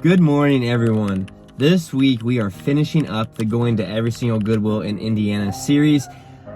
Good morning, everyone. This week we are finishing up the Going to Every Single Goodwill in Indiana series.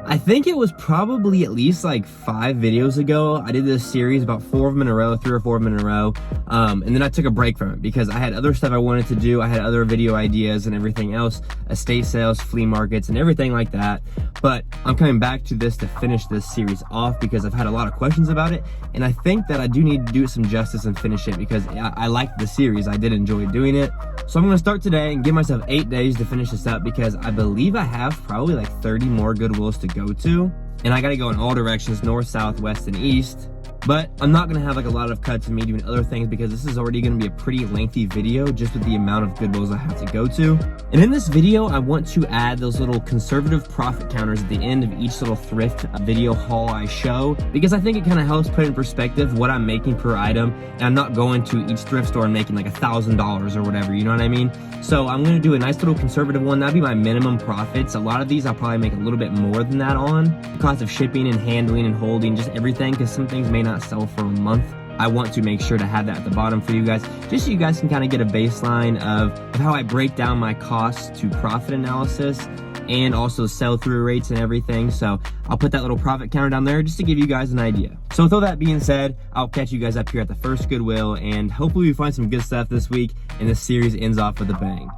I think it was probably at least like 5 videos ago. I did this series, about 4 of them in a row, 3 or 4 of them in a row. And then I took a break from it because I had other stuff I wanted to do. I had other video ideas and everything else, estate sales, flea markets, and everything like that. But I'm coming back to this to finish this series off because I've had a lot of questions about it. And I think that I do need to do it some justice and finish it because I liked the series. I did enjoy doing it. So I'm gonna start today and give myself 8 days to finish this up because I believe I have probably like 30 more Goodwills to go to. And I gotta go in all directions, north, south, west, and east. But I'm not gonna have like a lot of cuts of me doing other things because this is already gonna be a pretty lengthy video just with the amount of Goodwills I have to go to. And in this video, I want to add those little conservative profit counters at the end of each little thrift video haul I show because I think it kind of helps put in perspective what I'm making per item. And I'm not going to each thrift store and making like $1,000 or whatever, you know what I mean? So I'm gonna do a nice little conservative one. That'd be my minimum profits. A lot of these I'll probably make a little bit more than that on. The cost of shipping and handling and holding, just everything, because some things may not sell for a month. I want to make sure to have that at the bottom for you guys, just so you guys can kind of get a baseline of how I break down my costs to profit analysis and also sell-through rates and everything. So I'll put that little profit counter down there just to give you guys an idea. So with all that being said, I'll catch you guys up here at the first Goodwill, and hopefully we find some good stuff this week and this series ends off with a bang.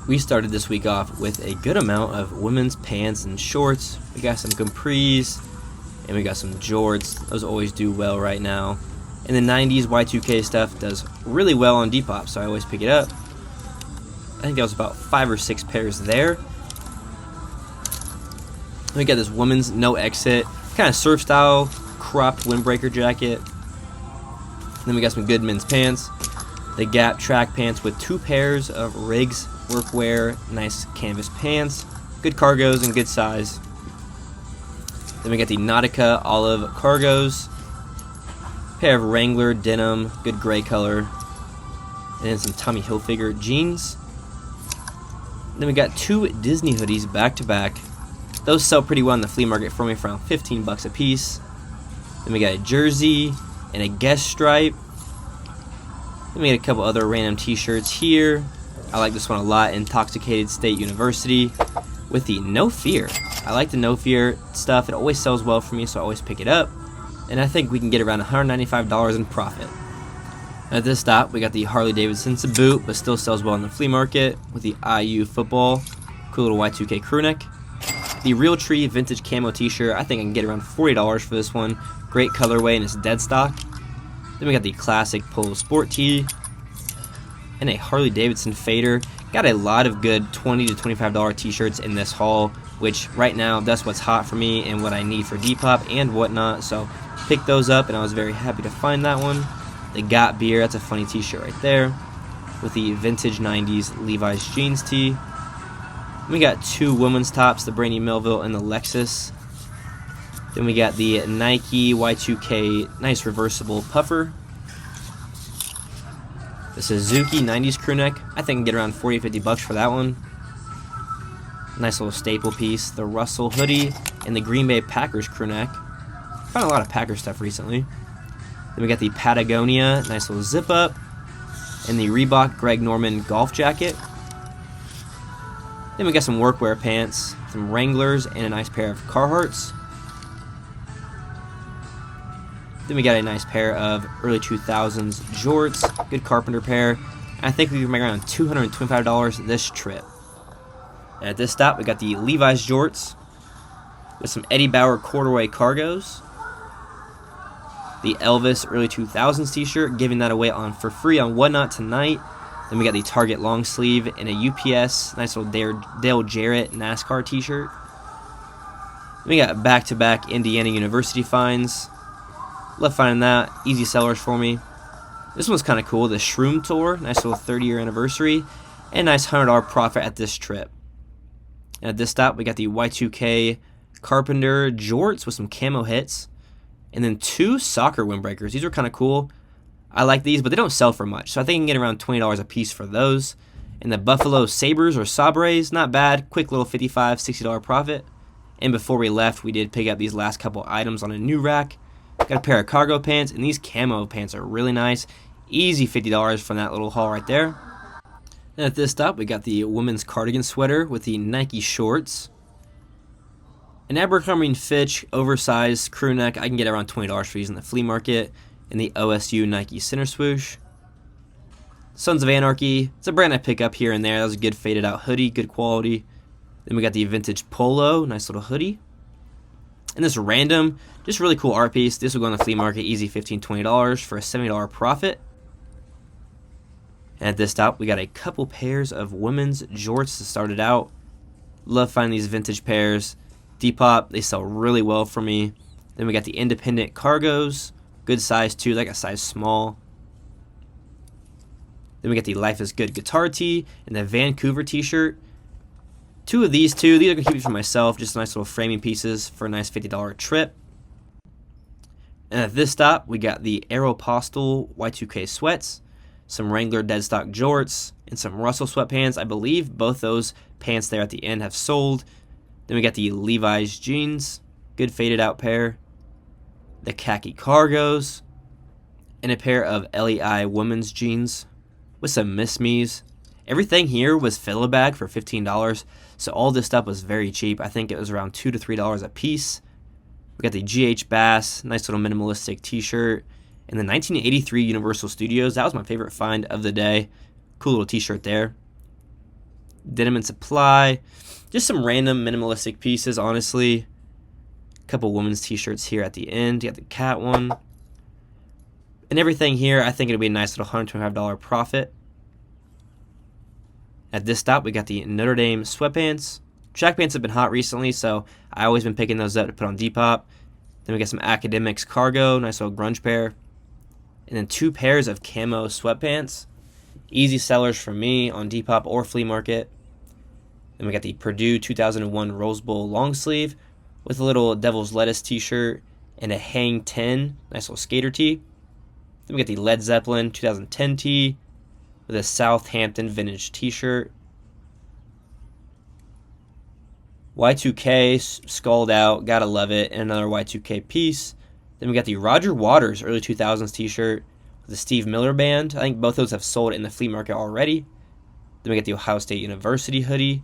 We started this week off with a good amount of women's pants and shorts. We got some capris and we got some jorts. Those always do well right now. And the 90s Y2K stuff does really well on Depop, so I always pick it up. I think that was about 5 or 6 pairs there. We got this women's no exit, kind of surf style cropped windbreaker jacket. Then we got some good men's pants. The Gap track pants with 2 pairs of Riggs workwear, nice canvas pants, good cargos and good size. Then we got the Nautica olive cargos, pair of Wrangler denim, good gray color, and then some Tommy Hilfiger jeans. Then we got 2 Disney hoodies back to back. Those sell pretty well in the flea market for me for around 15 bucks a piece. Then we got a jersey and a Guess stripe. Then we got a couple other random t-shirts here. I like this one a lot, Intoxicated State University with the No Fear. I like the No Fear stuff. It always sells well for me, so I always pick it up. And I think we can get around $195 in profit. At this stop, we got the Harley Davidson boot, but still sells well in the flea market with the IU football. Cool little Y2K crew neck. The Real Tree vintage camo t-shirt, I think I can get around $40 for this one. Great colorway and it's dead stock. Then we got the classic polo sport tee and a Harley Davidson fader. Got a lot of good $20 to $25 t-shirts in this haul, which right now that's what's hot for me and what I need for Depop and whatnot. So picked those up and I was very happy to find that one. The Got Beer, that's a funny t-shirt right there with the vintage 90s Levi's jeans tee. We got 2 women's tops, the Brandy Melville and the Lexus. Then we got the Nike Y2K nice reversible puffer. The Suzuki 90s crew neck, I think I can get around 40 to 50 bucks for that one. Nice little staple piece. The Russell hoodie and the Green Bay Packers crew neck. Found a lot of Packers stuff recently. Then we got the Patagonia, nice little zip up. And the Reebok Greg Norman golf jacket. Then we got some workwear pants, some Wranglers, and a nice pair of Carhartts. Then we got a nice pair of early 2000s jorts, good carpenter pair. I think we can make around $225 this trip. And at this stop, we got the Levi's jorts with some Eddie Bauer corduroy cargos. The Elvis early 2000s t-shirt, giving that away on for free on Whatnot tonight. Then we got the Target long sleeve and a UPS, nice little Dale Jarrett NASCAR t-shirt. Then we got back-to-back Indiana University finds. Love finding that. Easy sellers for me. This one's kind of cool. The Shroom Tour, nice little 30-year anniversary. And nice $100 profit at this trip. And at this stop, we got the Y2K Carpenter jorts with some camo hits. And then 2 soccer windbreakers. These are kind of cool. I like these, but they don't sell for much. So I think you can get around $20 a piece for those. And the Buffalo Sabres or Sabres, not bad. Quick little $55, $60 profit. And before we left, we did pick up these last couple items on a new rack. Got a pair of cargo pants, and these camo pants are really nice. Easy $50 from that little haul right there. And at this stop, we got the women's cardigan sweater with the Nike shorts. An Abercrombie & Fitch oversized crew neck. I can get around $20 for these in the flea market. And the OSU Nike center swoosh. Sons of Anarchy. It's a brand I pick up here and there. That was a good faded out hoodie, good quality. Then we got the vintage polo, nice little hoodie. And this random, just really cool art piece. This will go on the flea market, easy $15, $20 for a $70 profit. And at this stop, we got a couple pairs of women's jorts to start it out. Love finding these vintage pairs. Depop, they sell really well for me. Then we got the independent cargos, good size too, like a size small. Then we got the Life is Good guitar tee and the Vancouver t-shirt. Two of these two, these are going to keep for myself, just nice little framing pieces for a nice $50 trip. And at this stop, we got the Aeropostale Y2K sweats, some Wrangler Deadstock jorts, and some Russell sweatpants. I believe both those pants there at the end have sold. Then we got the Levi's jeans, good faded out pair, the khaki cargos, and a pair of LEI women's jeans with some Miss Me's. Everything here was fill a bag for $15, so all this stuff was very cheap. I think it was around $2 to $3 a piece. We got the GH Bass, nice little minimalistic t-shirt, and the 1983 Universal Studios. That was my favorite find of the day. Cool little t-shirt there. Denim and Supply, just some random minimalistic pieces, honestly. A couple women's t-shirts here at the end. You got the cat one. And everything here, I think it'll be a nice little $125 profit. At this stop, we got the Notre Dame sweatpants. Track pants have been hot recently, so I always been picking those up to put on Depop. Then we got some Academics cargo, nice little grunge pair. And then two pairs of camo sweatpants. Easy sellers for me on Depop or flea market. Then we got the Purdue 2001 Rose Bowl long sleeve with a little Devil's Lettuce t-shirt and a Hang 10, nice little skater tee. Then we got the Led Zeppelin 2010 tee with a Southampton vintage t-shirt. Y2K skulled out, gotta love it, and another Y2K piece. Then we got the Roger Waters early 2000s t-shirt with the Steve Miller Band. I think both those have sold in the flea market already. Then we got the Ohio State University hoodie.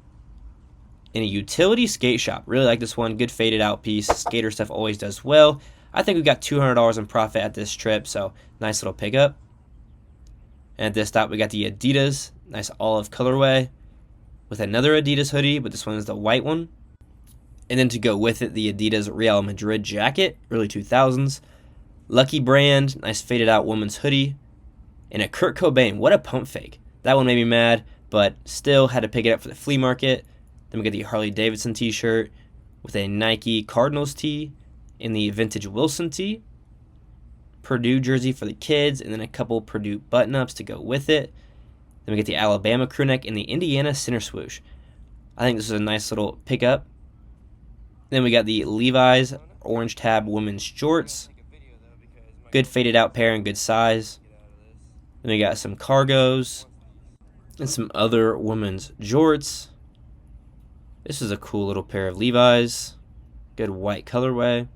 And a utility skate shop. Really like this one. Good faded out piece. Skater stuff always does well. I think we got $200 in profit at this trip, so nice little pickup. And at this stop, we got the Adidas, nice olive colorway, with another Adidas hoodie, but this one is the white one. And then to go with it, the Adidas Real Madrid jacket, early 2000s. Lucky brand, nice faded out woman's hoodie. And a Kurt Cobain, what a pump fake. That one made me mad, but still had to pick it up for the flea market. Then we get the Harley Davidson t-shirt with a Nike Cardinals tee and the vintage Wilson tee. Purdue jersey for the kids, and then a couple Purdue button-ups to go with it. Then we get the Alabama crew neck and the Indiana center swoosh. I think this is a nice little pickup. Then we got the Levi's orange tab women's shorts. Good faded out pair and good size. Then we got some cargos and some other women's jorts. This is a cool little pair of Levi's. Good white colorway.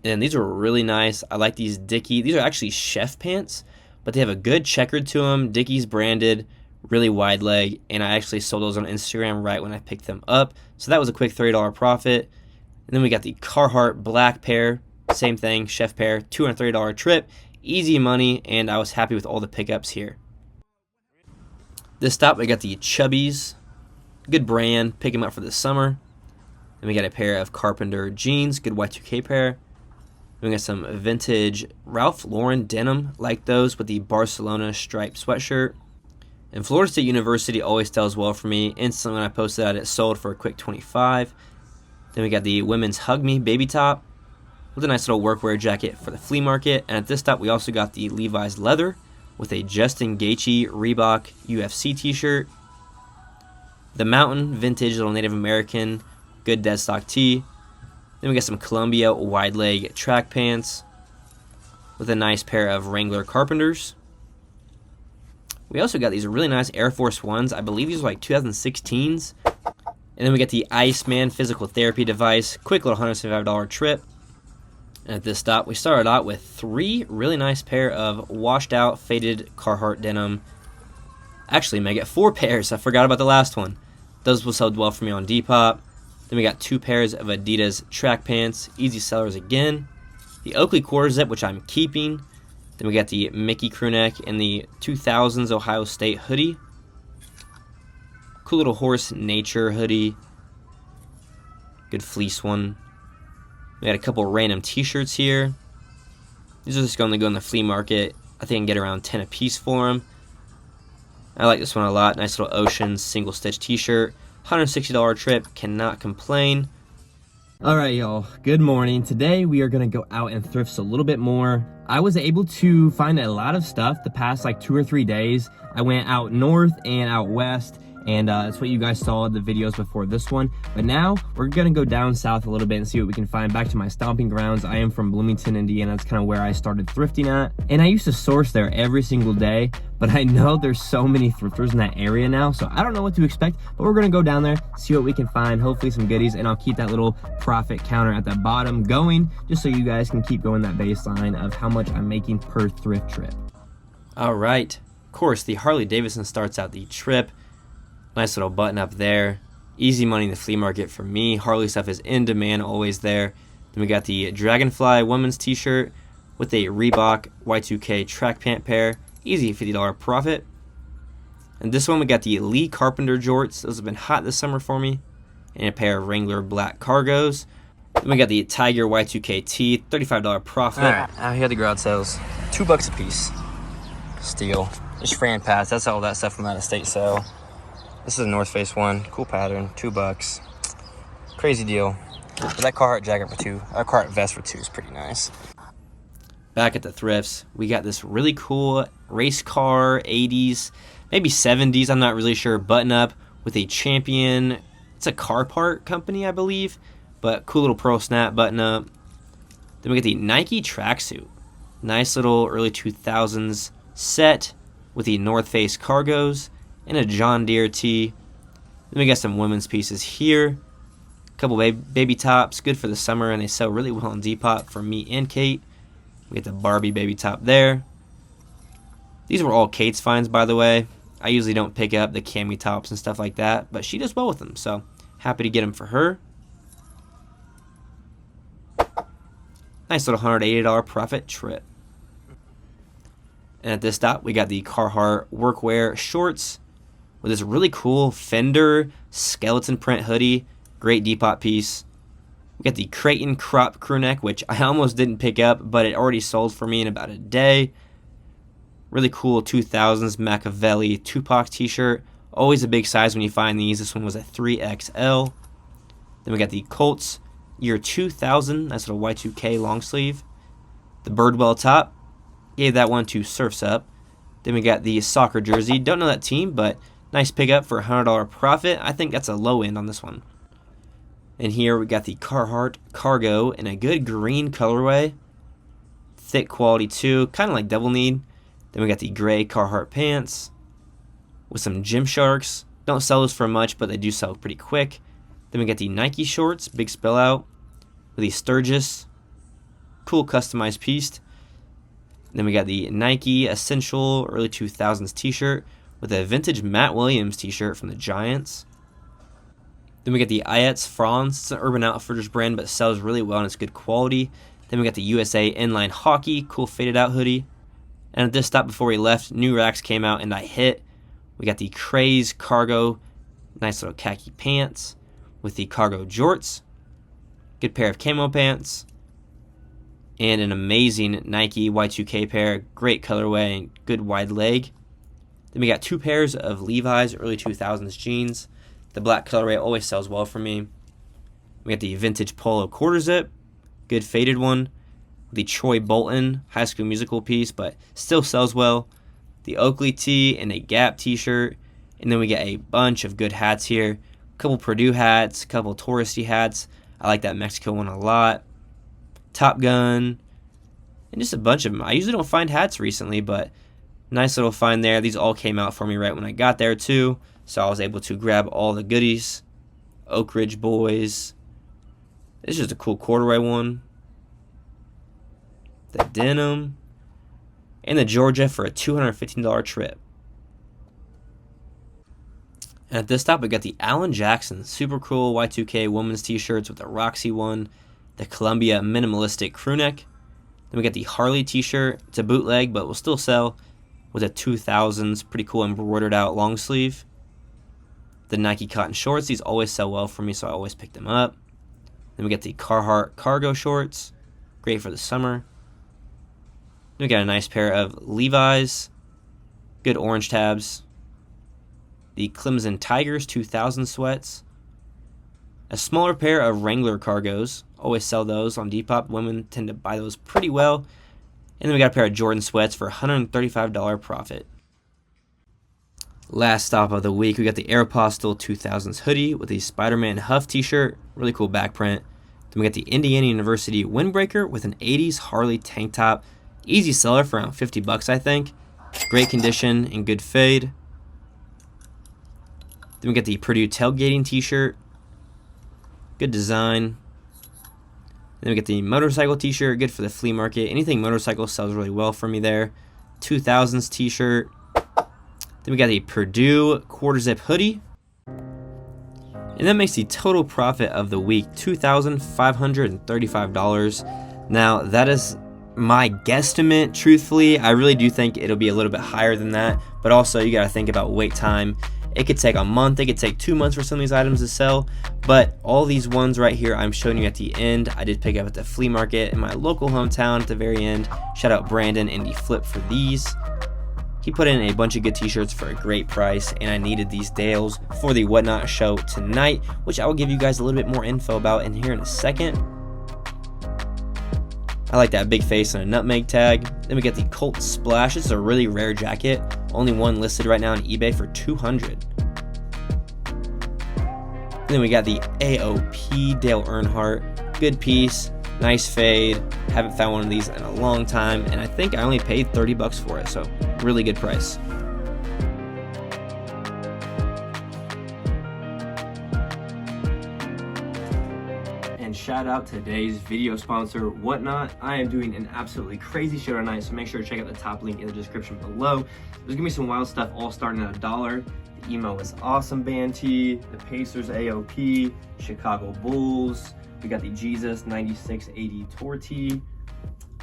And these are really nice. I like these Dickie. These are actually chef pants, but they have a good checkered to them. Dickies branded, really wide leg. And I actually sold those on Instagram right when I picked them up. So that was a quick $30 profit. And then we got the Carhartt black pair. Same thing, chef pair, $230 trip. Easy money, and I was happy with all the pickups here. This stop, we got the Chubbies. Good brand, pick them up for the summer. Then we got a pair of Carpenter jeans, good Y2K pair. Then we got some vintage Ralph Lauren denim, like those, with the Barcelona striped sweatshirt. And Florida State University always sells well for me. Instantly when I posted that, it sold for a quick $25. Then we got the women's Hug Me baby top with a nice little workwear jacket for the flea market. And at this stop, we also got the Levi's leather with a Justin Gaethje Reebok UFC t-shirt. The Mountain vintage little Native American good deadstock tee. Then we got some Columbia wide leg track pants with a nice pair of Wrangler Carpenters. We also got these really nice Air Force Ones. I believe these are like 2016s. And then we got the Iceman physical therapy device. Quick little $175 trip. And at this stop, we started out with 3 really nice pair of washed out faded Carhartt denim. Actually, may get 4 pairs. I forgot about the last one. Those will sell well for me on Depop. Then we got 2 pairs of Adidas track pants, easy sellers again. The Oakley quarter zip, which I'm keeping. Then we got the Mickey crew neck and the 2000s Ohio State hoodie. Cool little horse nature hoodie. Good fleece one. We got a couple random t-shirts here. These are just going to go in the flea market. I think I can get around 10 a piece for them. I like this one a lot. Nice little Ocean single stitch t-shirt. $160 trip. Cannot complain. Alright y'all, good morning. Today we are going to go out and thrift a little bit more. I was able to find a lot of stuff the past like 2 or 3 days. I went out north and out west, and that's what you guys saw in the videos before this one. But now we're gonna go down south a little bit and see what we can find. Back to my stomping grounds. I am from Bloomington, Indiana. That's kind of where I started thrifting at, and I used to source there every single day, but I know there's so many thrifters in that area now, so I don't know what to expect. But we're gonna go down there, see what we can find, hopefully some goodies, and I'll keep that little profit counter at the bottom going, just so you guys can keep going that baseline of how much I'm making per thrift trip. All right. Of course, the Harley Davidson starts out the trip. Nice little button up there. Easy money in the flea market for me. Harley stuff is in demand, always there. Then we got the Dragonfly women's t-shirt with a Reebok Y2K track pant pair. Easy $50 profit. And this one we got the Lee Carpenter jorts. Those have been hot this summer for me. And a pair of Wrangler black cargos. Then we got the Tiger Y2K tee, $35 profit. Alright, out here the garage sales. $2 a piece. Steal. Just Fran Pass. That's all that stuff from out of state sale. This is a North Face one. Cool pattern. $2. Crazy deal. But that Carhartt jacket for $2. Carhartt vest for $2 is pretty nice. Back at the thrifts, we got this really cool race car 80s, maybe 70s, I'm not really sure, button up with a Champion. It's a car part company, I believe, but cool little pearl snap button up. Then we get the Nike tracksuit. Nice little early 2000s set with the North Face cargos and a John Deere tee. Then we got some women's pieces here. A couple baby tops, good for the summer, and they sell really well on Depop for me and Kate. We get the Barbie baby top there. These were all Kate's finds, by the way. I usually don't pick up the cami tops and stuff like that, but she does well with them, so happy to get them for her. Nice little $180 profit trip. And at this stop, we got the Carhartt workwear shorts with this really cool Fender skeleton print hoodie. Great Depop piece. We got the Creighton crop crew neck, which I almost didn't pick up, but it already sold for me in about a day. Really cool 2000s Machiavelli Tupac t-shirt. Always a big size when you find these. This one was a 3XL. Then we got the Colts year 2000. That's a Y2K long sleeve. The Birdwell top. Gave that one to Surf's Up. Then we got the soccer jersey. Don't know that team, but nice pickup for a $100 profit. I think that's a low end on this one. And here we got the Carhartt cargo in a good green colorway. Thick quality too, kind of like Devil Need. Then we got the gray Carhartt pants with some Gymsharks. Don't sell those for much, but they do sell pretty quick. Then we got the Nike shorts, big spill out, with the Sturgis. Cool customized piece. Then we got the Nike Essential early 2000s t-shirt with a vintage Matt Williams t-shirt from the Giants. Then we got the Ayetz Franz. It's an Urban Outfitters brand, but sells really well and it's good quality. Then we got the USA Inline Hockey, cool faded out hoodie. And at this stop before we left, new racks came out and I hit. We got the Craze Cargo, nice little khaki pants with the Cargo jorts. Good pair of camo pants. And an amazing Nike Y2K pair, great colorway and good wide leg. Then we got 2 pairs of Levi's early 2000s jeans. The black colorway always sells well for me. We got the vintage polo quarter zip, good faded one. The Troy Bolton High School Musical piece, but still sells well. The Oakley tee and a Gap t-shirt. And then we get a bunch of good hats here. A couple Purdue hats, a couple touristy hats. I like that Mexico one a lot. Top Gun, and just a bunch of them. I usually don't find hats recently, but nice little find there. These all came out for me right when I got there too, so I was able to grab all the goodies. Oak Ridge Boys. This is just a cool corduroy one. the denim, and the Georgia for a $215 trip. And at this stop, we got the Alan Jackson super cool Y2K women's t-shirts with the Roxy one, the Columbia minimalistic crew neck. Then we got the Harley t-shirt. It's a bootleg, but will still sell with a 2000s, pretty cool embroidered out long sleeve. The Nike cotton shorts. These always sell well for me, so I always pick them up. Then we got the Carhartt cargo shorts, great for the summer. Then we got a nice pair of Levi's, good orange tabs. The Clemson Tigers 2000 sweats. A smaller pair of Wrangler cargos. Always sell those on Depop. Women tend to buy those pretty well. And then we got a pair of Jordan sweats for $135 profit. Last stop of the week, we got the Aeropostale 2000s hoodie with the Spider-Man Huff t-shirt. Really cool back print. Then we got the Indiana University windbreaker with an 80s Harley tank top. Easy seller for around 50 bucks, I think. Great condition and good fade. Then we got the Purdue tailgating t-shirt. Good design. Then we get the motorcycle t-shirt, good for the flea market. Anything motorcycle sells really well for me there. 2000s t-shirt. Then we got the Purdue quarter zip hoodie. And that makes the total profit of the week $2,535. Now, that is my guesstimate, truthfully. I really do think it'll be a little bit higher than that. But also, you got to think about wait time. It could take a month, it could take 2 months for some of these items to sell, but all these ones right here I'm showing you at the end, I did pick up at the flea market in my local hometown at the very end. Shout out Brandon and the Flip for these. He put in a bunch of good t-shirts for a great price, and I needed these Dales for the Whatnot show tonight, which I will give you guys a little bit more info about in here in a second. I like that big face and a nutmeg tag. Then we get the Colt Splash. This is a really rare jacket. Only one listed right now on eBay for $200. And then we got the AOP Dale Earnhardt. Good piece, nice fade. Haven't found one of these in a long time, and I think I only paid 30 bucks for it, so really good price. Shout out to today's video sponsor, Whatnot. I am doing an absolutely crazy show tonight, so make sure to check out the top link in the description below. There's gonna be some wild stuff all starting at $1. The Emo is Awesome band tee, the Pacers AOP, Chicago Bulls. We got the Jesus 9680 tour tee.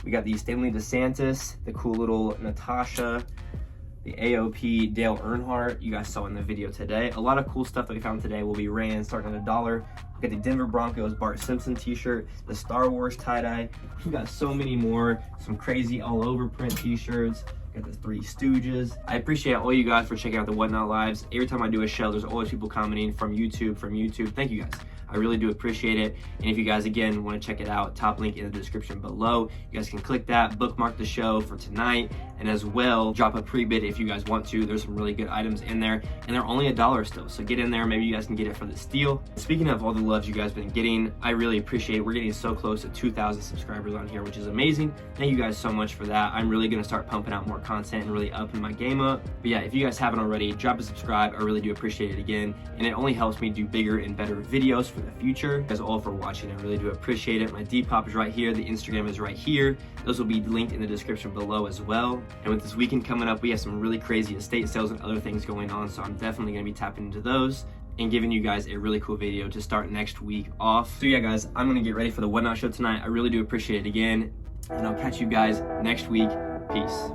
We got the Stanley DeSantis, the cool little Natasha, the AOP Dale Earnhardt you guys saw in the video today. A lot of cool stuff that we found today will be ran starting at $1. We got the Denver Broncos Bart Simpson t-shirt, the Star Wars tie-dye. We got so many more, some crazy all over print t-shirts. Got the Three Stooges. I appreciate all you guys for checking out the Whatnot Lives. Every time I do a show, there's always people commenting from YouTube. Thank you guys. I really do appreciate it. And if you guys, again, want to check it out, top link in the description below. You guys can click that, bookmark the show for tonight, and as well, drop a pre-bid if you guys want to. There's some really good items in there, and they're only $1 still. So get in there. Maybe you guys can get it for the steal. Speaking of all the love you guys been getting, I really appreciate it. We're getting so close to 2,000 subscribers on here, which is amazing. Thank you guys so much for that. I'm really going to start pumping out more content and really upping my game up. But yeah, if you guys haven't already, drop a subscribe. I really do appreciate it again, and it only helps me do bigger and better videos for the future. You guys all for watching. I really do appreciate it. My Depop is right here. The Instagram is right here. Those will be linked in the description below as well. And with this weekend coming up, we have some really crazy estate sales and other things going on, so I'm definitely going to be tapping into those and giving you guys a really cool video to start next week off. So yeah, guys, I'm going to get ready for the Whatnot show tonight. I really do appreciate it again, and I'll catch you guys next week. Peace.